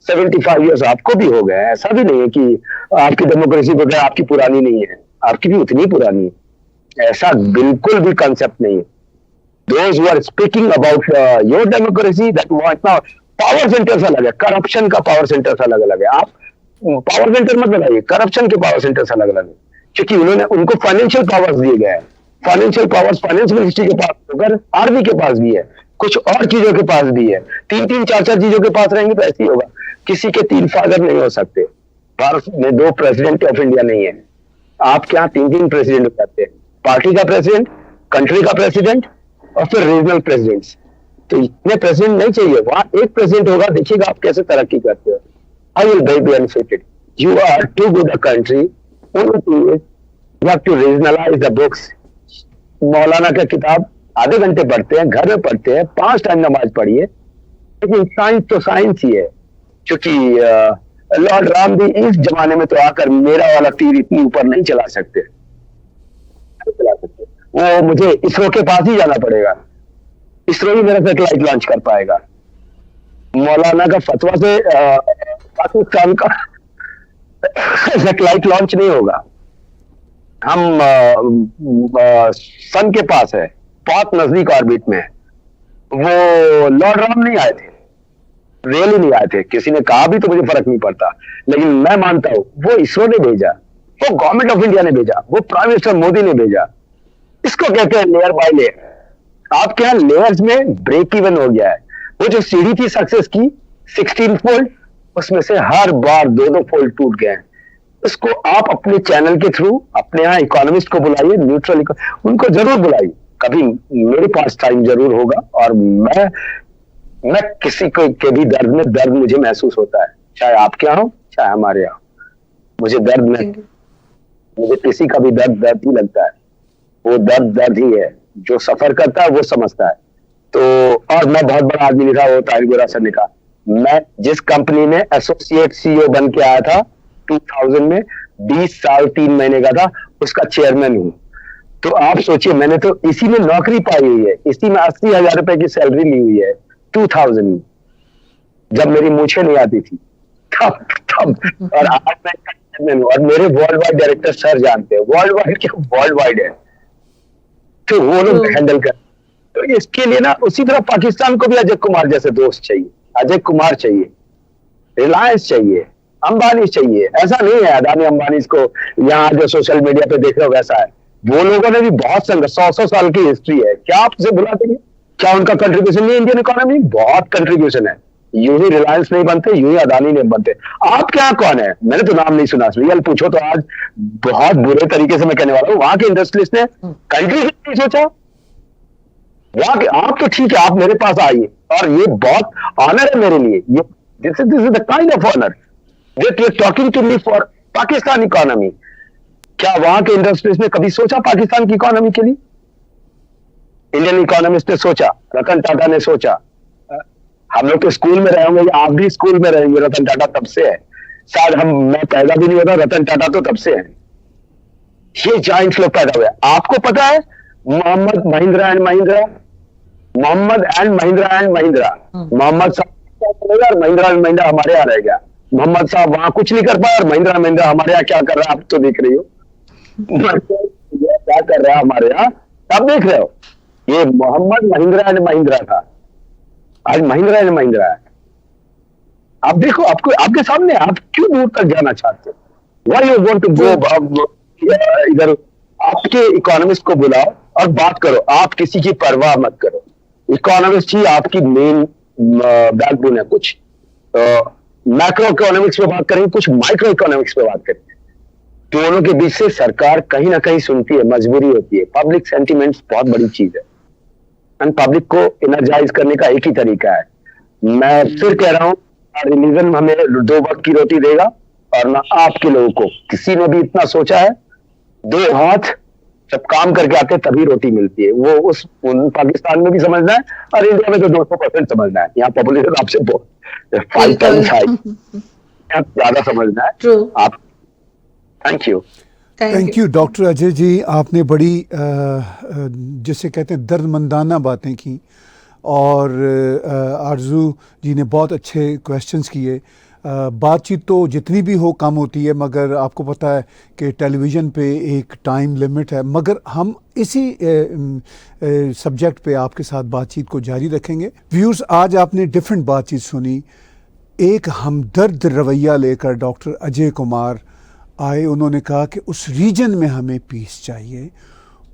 [SPEAKER 3] 75 ईयर्स आपको भी हो गए, ऐसा भी नहीं है कि आपकी डेमोक्रेसी बगैर आपकी पुरानी नहीं है, आपकी भी उतनी पुरानी है, ऐसा बिल्कुल भी कंसेप्ट नहीं है। Those who are speaking about your democracy, that power centre से अलग है, करप्शन का पावर सेंटर से अलग अलग है। आप पावर सेंटर मत लगाइए, करप्शन के पावर सेंटर से अलग अलग है, क्योंकि उन्होंने उनको फाइनेंशियल पावर्स दिए गए हैं। फाइनेंशियल पावर्स फाइनेंस मिनिस्ट्री के पास होकर आर्मी के पास भी है, कुछ और चीजों के पास भी है। 3-3, 4-4 चीजों के पास रहेंगे तो ऐसे ही होगा। किसी के 3 फादर नहीं हो सकते। भारत में 2 प्रेसिडेंट ऑफ इंडिया नहीं है, आपके यहाँ 3-3 प्रेसिडेंट हो जाते हैं, पार्टी का प्रेसिडेंट, कंट्री का प्रेसिडेंट और फिर रीजनल प्रेसिडेंट्स। तो इतने प्रेसिडेंट नहीं चाहिए, वहां एक प्रेसिडेंट होगा, देखिएगा आप कैसे तरक्की करते हो। I will be benefited, you are to good a country, you have to regionalize the books. मौलाना का किताब आधे घंटे पढ़ते हैं, घर में पढ़ते हैं, 5 टाइम नमाज पढ़िए, लेकिन साइंस तो साइंस ही है। क्योंकि लॉर्ड राम भी इस जमाने में तो आकर मेरा वाला तीर इतनी ऊपर नहीं चला सकते, वो मुझे इसरो के पास ही जाना पड़ेगा, इसरो ही मेरा सैटेलाइट लॉन्च कर पाएगा। मौलाना का फतवा से पाकिस्तान का सैटेलाइट लॉन्च नहीं होगा। हम सन के पास है, बहुत नजदीक ऑर्बिट में है। वो लॉर्ड राम नहीं आए थे, रियली नहीं आए थे, किसी ने कहा भी तो मुझे फर्क नहीं पड़ता, लेकिन मैं मानता हूं वो इसरो ने भेजा, वो गवर्नमेंट ऑफ इंडिया ने भेजा, वो प्राइम मिनिस्टर मोदी ने भेजा। इसको कहते हैं लेयर बाय लेयर। आपके यहाँ लेयर्स में ब्रेक इवन हो गया है। वो जो सीढ़ी थी सक्सेस की 16 फोल्ड, उसमें से हर बार 2-2 फोल्ड टूट गए हैं। इसको आप अपने चैनल के थ्रू अपने यहाँ इकोनॉमिस्ट को बुलाइए, न्यूट्रल उनको जरूर बुलाइए, कभी मेरे पास टाइम जरूर होगा। और मैं किसी को के भी दर्द में दर्द मुझे महसूस होता है, चाहे आपके यहाँ हो चाहे हमारे यहाँ, मुझे दर्द में, मुझे किसी का भी दर्द ही लगता है। वो दर्द ही है, जो सफर करता है वो समझता है। तो और मैं बहुत बड़ा आदमी लिखा, वो ताहिर गोरा सर ने कहा, मैं जिस कंपनी में एसोसिएट सीईओ बन के आया था 2000 में, 20 साल 3 महीने का था, उसका चेयरमैन हूं। तो आप सोचिए, मैंने तो इसी में नौकरी पाई हुई है, इसी में 80,000 रुपए की सैलरी ली हुई है 2000 में, जब मेरी मूछें नहीं आती थी तब। और आज मैं चेयरमैन हूं, और मेरे वर्ल्ड वाइड डायरेक्टर सर जानते हैं, वर्ल्ड वाइड क्या वर्ल्ड वाइड है, तो वो लोग हैंडल कर। तो इसके लिए ना उसी तरह पाकिस्तान को भी अजय कुमार जैसे दोस्त चाहिए, अजय कुमार चाहिए, रिलायंस चाहिए, अंबानी चाहिए। ऐसा नहीं है अदानी अंबानी को यहाँ जो सोशल मीडिया पे देख रहे हो वैसा है। वो लोगों ने भी बहुत संघर्ष, 100 साल की हिस्ट्री है, क्या आप उसे भुला देंगे? क्या उनका कंट्रीब्यूशन नहीं इंडियन इकोनॉमी? बहुत कंट्रीब्यूशन है। यूं ही रिलायंस नहीं बनते, यूं ही अदानी नहीं बनते। आप क्या कौन है? मैंने तो नाम नहीं सुना, रियल पूछो तो आज बहुत बुरे तरीके से मैं कहने वाला हूँ, वहां के इंडस्ट्रियलिस्ट ने कंट्री से नहीं सोचा। वहां के आप तो ठीक है, आप मेरे पास आइए, और ये बहुत ऑनर है मेरे लिए, ये this is the kind of honour that you are talking to me for Pakistan economy. क्या वहां के इंडस्ट्रियलिस्ट ने कभी सोचा पाकिस्तान की इकोनॉमी के लिए? इंडियन इकोनॉमिस्ट ने सोचा, रतन टाटा ने सोचा। हम लोग तो स्कूल में रहे होंगे, या आप भी स्कूल में रहेंगे, रतन टाटा तब से है, शायद मैं पैदा भी नहीं होता, रतन टाटा तो तब से है। ये जाइंट्स लोग पैदा हुए। आपको पता है मोहम्मद महिंद्रा एंड महिंद्रा, मोहम्मद साहब क्या करेगा और महिंद्रा एंड महिंद्रा हमारे यहाँ रह गया। मोहम्मद साहब वहां कुछ नहीं कर पाया और महिंद्रा महिंद्रा हमारे यहाँ क्या कर रहा है आप तो देख रही हो। क्या कर रहा है हमारे यहाँ आप देख रहे हो। ये मोहम्मद महिंद्रा एंड महिंद्रा था, आज महिंद्रा एंड महिंद्रा है। आप देखो, आपको आपके सामने, आप क्यों दूर तक जाना चाहते हो? Why you want to go इधर? आपके इकोनॉमिस्ट को बुलाओ और बात करो, आप किसी की परवाह मत करो। इकोनॉमिस्ट ही आपकी मेन बैकबोन है। कुछ मैक्रो इकोनॉमिक्स पे बात करेंगे, कुछ माइक्रो इकोनॉमिक्स पे बात करेंगे। दोनों के बीच से सरकार कहीं ना कहीं सुनती है, मजबूरी होती है। पब्लिक सेंटिमेंट्स बहुत बड़ी चीज है एंड पब्लिक को एनर्जाइज करने का एक ही तरीका है। मैं फिर कह रहा हूं, रिलीजन हमें 2 वक्त की रोटी देगा और ना आपके लोगों को। किसी ने भी इतना सोचा है, 2 हाथ जब काम करके आते तभी रोटी मिलती है। वो उस पाकिस्तान में भी समझना है और इंडिया में तो 200% समझना है। यहाँ पॉपुलेशन आपसे बहुत 5 टाइम्स हाई, ज्यादा समझना है।
[SPEAKER 2] ट्रू।
[SPEAKER 3] आप thank you.
[SPEAKER 1] Thank you doctor Ajay ji, आपने बड़ी जिसे कहते हैं दर्दमंदाना बातें की और आरजू जी ने बहुत अच्छे क्वेश्चंस किए। बातचीत तो जितनी भी हो कम होती है, मगर आपको पता है कि टेलीविज़न पे एक टाइम लिमिट है। मगर हम इसी सब्जेक्ट पे आपके साथ बातचीत को जारी रखेंगे। व्यूअर्स, आज आपने डिफरेंट बातचीत सुनी। एक हमदर्द रवैया लेकर डॉक्टर अजय कुमार आए। उन्होंने कहा कि उस रीजन में हमें पीस चाहिए,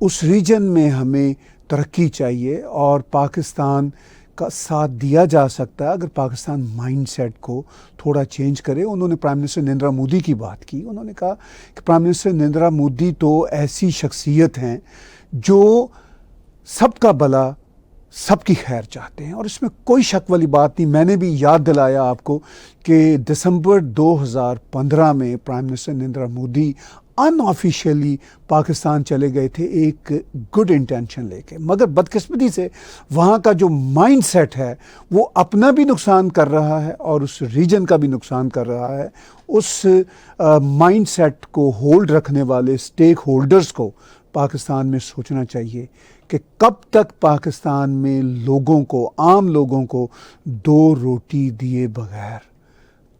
[SPEAKER 1] उस रीजन में हमें तरक्की चाहिए और पाकिस्तान का साथ दिया जा सकता है अगर पाकिस्तान माइंडसेट को थोड़ा चेंज करे। उन्होंने प्राइम मिनिस्टर नरेंद्र मोदी की बात की। उन्होंने कहा कि प्राइम मिनिस्टर नरेंद्र मोदी तो ऐसी शख्सियत हैं जो सबका भला, सबकी खैर चाहते हैं और इसमें कोई शक वाली बात नहीं। मैंने भी याद दिलाया आपको कि दिसंबर 2015 में prime minister Narendra Modi unofficially Pakistan चले गए थे एक गुड इंटेंशन लेके, मगर बदकिस्मती से वहाँ का जो माइंडसेट है वो अपना भी नुकसान कर रहा है और उस रीजन का भी नुकसान कर रहा है। उस माइंडसेट को होल्ड रखने वाले स्टेक होल्डर्स को पाकिस्तान में सोचना चाहिए कि कब तक पाकिस्तान में लोगों को, आम लोगों को 2 रोटी दिए बगैर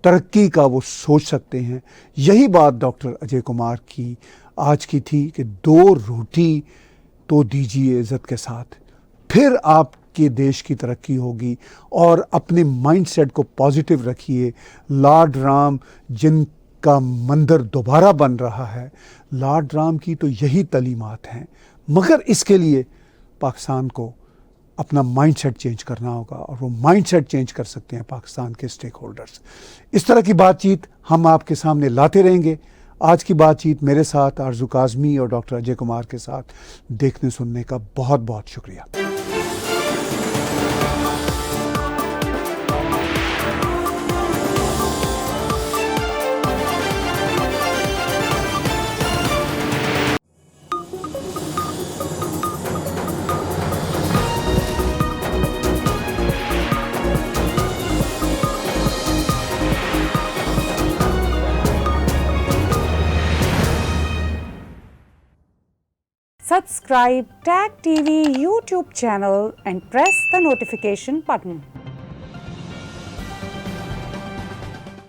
[SPEAKER 1] तरक्की का वो सोच सकते हैं। यही बात डॉक्टर अजय कुमार की आज की थी कि 2 रोटी तो दीजिए इज़्ज़त के साथ, फिर आपके देश की तरक्की होगी। और अपने माइंडसेट को पॉजिटिव रखिए। लॉर्ड राम जिनका मंदिर दोबारा बन रहा है, लॉर्ड राम की तो यही तालीमात हैं, मगर इसके लिए पाकिस्तान को अपना माइंडसेट चेंज करना होगा और वो माइंडसेट चेंज कर सकते हैं पाकिस्तान के स्टेक होल्डर्स। इस तरह की बातचीत हम आपके सामने लाते रहेंगे। आज की बातचीत मेरे साथ आरजू काज़मी और डॉक्टर अजय कुमार के साथ देखने सुनने का बहुत बहुत शुक्रिया।
[SPEAKER 4] Subscribe Tag TV YouTube channel and press the notification button.